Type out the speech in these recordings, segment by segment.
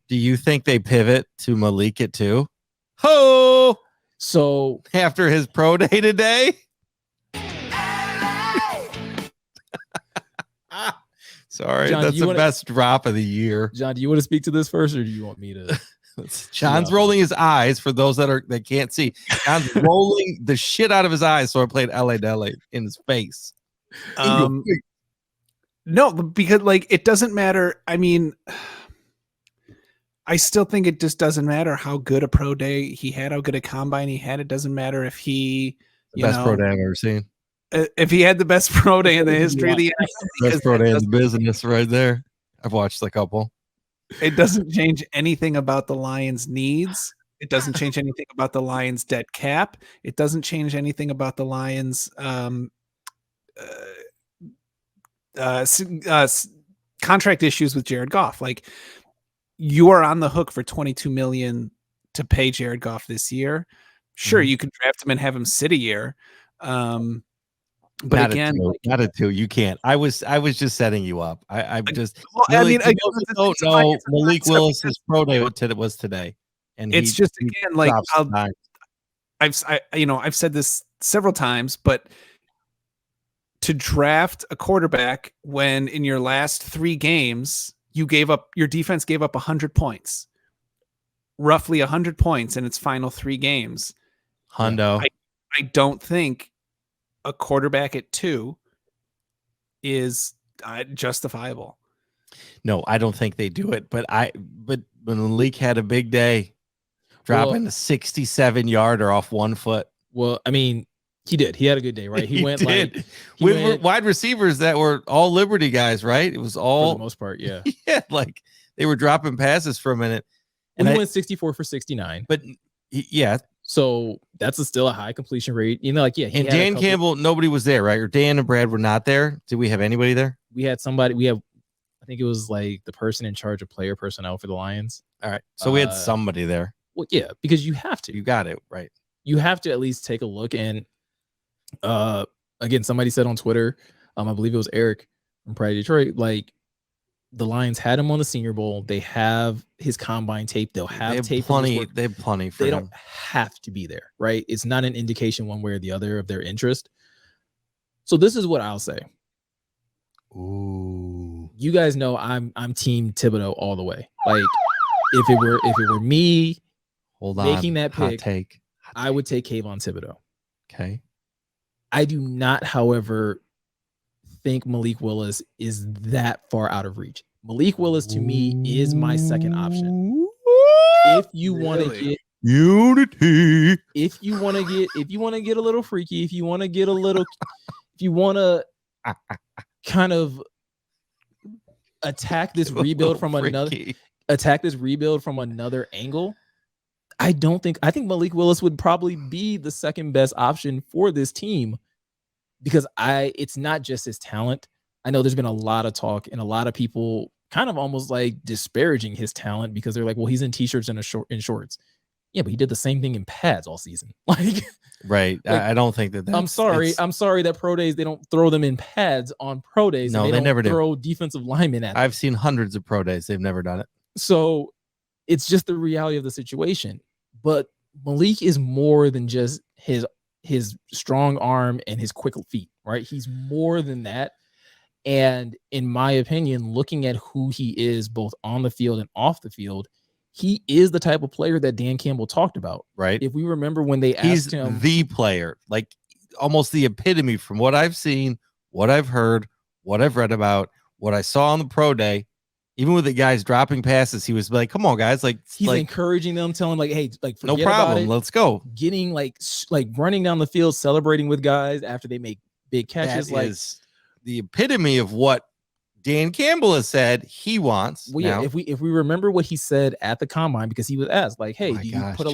Do you think they pivot to Malik at 2? Ho! So after his pro day today. Sorry, John, that's the best drop of the year. John, do you want to speak to this first, or do you want me to? John's rolling his eyes for those that can't see. John's rolling the shit out of his eyes, so I played LA Dele in his face. No, because like it doesn't matter. I mean, I still think it just doesn't matter how good a pro day he had, how good a combine he had. It doesn't matter if he the best pro day I've ever seen. If he had the best pro day in the history of the NFL, best pro day in the business, right there. I've watched a couple. It doesn't change anything about the Lions' needs. It doesn't change anything about the Lions' dead cap. It doesn't change anything about the Lions' contract issues with Jared Goff. Like, you are on the hook for $22 million to pay Jared Goff this year. Sure, you could draft him and have him sit a year. But not again, not a 2. You can't. I was just setting you up. I'm just. Well, really, I mean, no. Malik Willis's pro day was today, and it's just again like I've said this several times, but to draft a quarterback when in your last 3 games your defense gave up 100 points, roughly 100 points in its final 3 games. Hundo. I don't think a quarterback at 2 is justifiable. No, I don't think they do it. But when Malik had a big day, dropping a 67-yarder off 1 foot. Well, I mean, he did. He had a good day, right? He went with wide receivers that were all Liberty guys, right? It was all for the most part, yeah. Yeah, like they were dropping passes for a minute. And he went 64 for 69. But yeah. So that's still a high completion rate. You know, like, yeah. And Dan Campbell, nobody was there, right? Or Dan and Brad were not there. Did we have anybody there? We had somebody. I think it was like the person in charge of player personnel for the Lions. All right. So we had somebody there. Well, yeah, because you have to. You got it, right? You have to at least take a look. And again, somebody said on Twitter, I believe it was Eric from Pride Detroit, like, the Lions had him on the Senior Bowl. They have his combine tape. They'll have tape. They have plenty for They him. don't have to be there, right? It's not an indication one way or the other of their interest. So this is what I'll say. Ooh. You guys know I'm team Thibodeau all the way. Like, if it were me making that pick, I would take Kayvon Thibodeau. Okay. I do not, however, think Malik Willis is that far out of reach. Malik Willis to me is my second option. If you want to get unity, if you want to get a little freaky, if you want to kind of attack this rebuild from another angle, I think Malik Willis would probably be the second best option for this team. Because it's not just his talent. I know there's been a lot of talk and a lot of people kind of almost like disparaging his talent because they're like, well, he's in t-shirts and in shorts. Yeah, but he did the same thing in pads all season. Like, right. Like, I don't think that. I'm sorry that pro days, they don't throw them in pads on pro days. No, they never throw defensive linemen at them. I've seen hundreds of pro days. They've never done it. So it's just the reality of the situation. But Malik is more than just his strong arm and his quick feet, right? He's more than that. And in my opinion, looking at who he is both on the field and off the field, he is the type of player that Dan Campbell talked about, right? If we remember when they asked him, the player, like almost the epitome from what I've seen, what I've heard, what I've read about, what I saw on the pro day. Even with the guys dropping passes, he was like, "Come on, guys!" Like he's encouraging them, telling like, "Hey, like no problem, let's go." Getting like running down the field, celebrating with guys after they make big catches. That is the epitome of what Dan Campbell has said he wants. Well, yeah. If we remember what he said at the combine, because he was asked like, "Hey, do you put a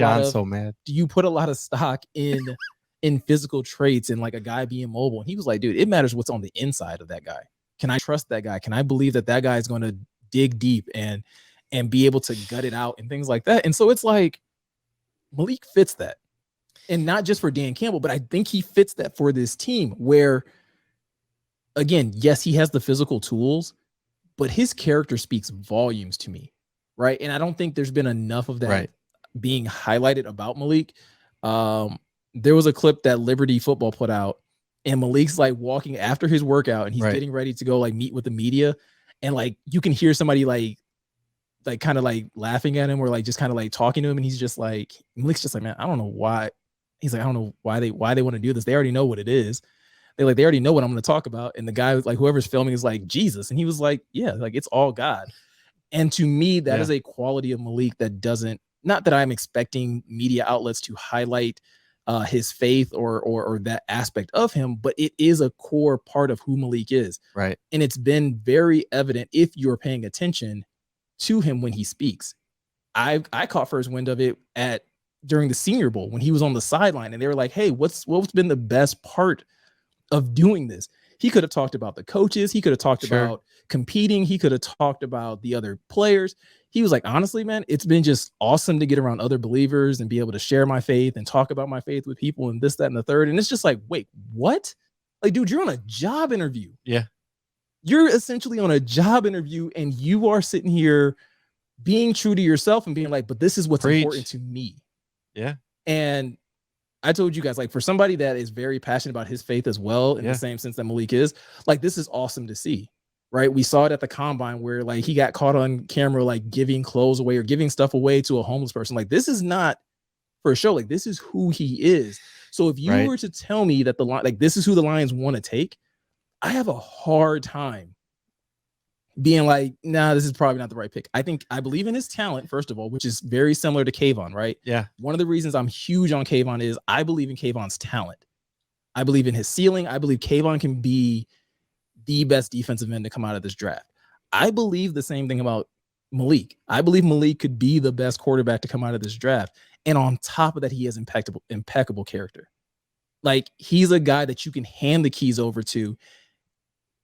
lot of stock in physical traits and like a guy being mobile?" And he was like, "Dude, it matters what's on the inside of that guy. Can I trust that guy? Can I believe that guy is going to dig deep and be able to gut it out and things like that?" And so it's like Malik fits that, and not just for Dan Campbell, but I think he fits that for this team where, again, yes, he has the physical tools, but his character speaks volumes to me. right? And I don't think there's been enough of that being highlighted about Malik. There was a clip that Liberty Football put out, and Malik's like walking after his workout, and he's getting ready to go like meet with the media, and like you can hear somebody like kind of like laughing at him or like just kind of like talking to him, and he's just like, Malik's just like, man, I don't know why. He's like, I don't know why they want to do this. They already know what it is. They already know what I'm going to talk about. And the guy was like, whoever's filming is like Jesus, and he was like, yeah, like it's all God. And to me, that is a quality of Malik that doesn't. Not that I'm expecting media outlets to highlight his faith or that aspect of him, but it is a core part of who Malik is. Right. And it's been very evident if you're paying attention to him when he speaks. I caught first wind of it during the Senior Bowl when he was on the sideline, and they were like, hey, what's been the best part of doing this? He could have talked about the coaches. He could have talked about competing. He could have talked about the other players. He was like, honestly, man, it's been just awesome to get around other believers and be able to share my faith and talk about my faith with people and this, that, and the third. And it's just like, wait, what? Like, dude, you're on a job interview. Yeah. You're essentially on a job interview, and you are sitting here being true to yourself and being like, but this is what's important to me. Yeah. And I told you guys, like, for somebody that is very passionate about his faith as well, in the same sense that Malik is, like, this is awesome to see. Right. We saw it at the combine where like he got caught on camera, like giving clothes away or giving stuff away to a homeless person. Like, this is not for a show. Like, this is who he is. So if you were to tell me that this is who the Lions want to take, I have a hard time being like, nah, this is probably not the right pick. I believe in his talent, first of all, which is very similar to Kayvon, right? Yeah. One of the reasons I'm huge on Kayvon is I believe in Kayvon's talent. I believe in his ceiling. I believe Kayvon can be the best defensive end to come out of this draft. I believe the same thing about Malik. I believe Malik could be the best quarterback to come out of this draft. And on top of that, he has impeccable character. Like, he's a guy that you can hand the keys over to.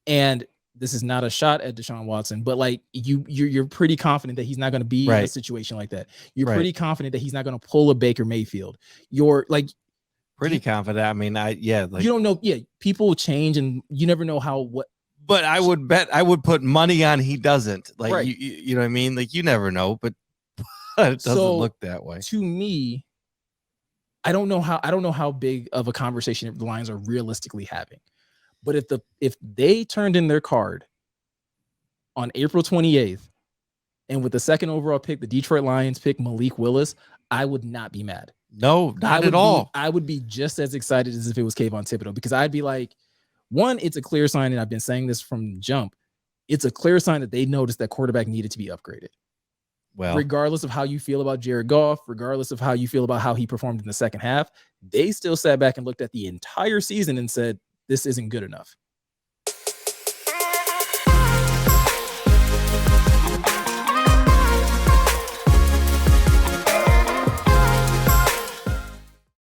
And this is not a shot at Deshaun Watson, but like you're pretty confident that he's not going to be in a situation like that. You're pretty confident that he's not going to pull a Baker Mayfield. You're like pretty confident. I mean, like, you don't know. Yeah, people change, and you never know what. But I would put money on he doesn't. Like, you know what I mean? Like, you never know, but it doesn't look that way. To me, I don't know how big of a conversation the Lions are realistically having. But if they turned in their card on April 28th, and with the second overall pick, the Detroit Lions pick Malik Willis, I would not be mad. No, not at all. I would be just as excited as if it was Kayvon Thibodeau, because I'd be like, one, it's a clear sign, and I've been saying this from jump. It's a clear sign that they noticed that quarterback needed to be upgraded. Well, regardless of how you feel about Jared Goff, regardless of how you feel about how he performed in the second half, they still sat back and looked at the entire season and said, this isn't good enough.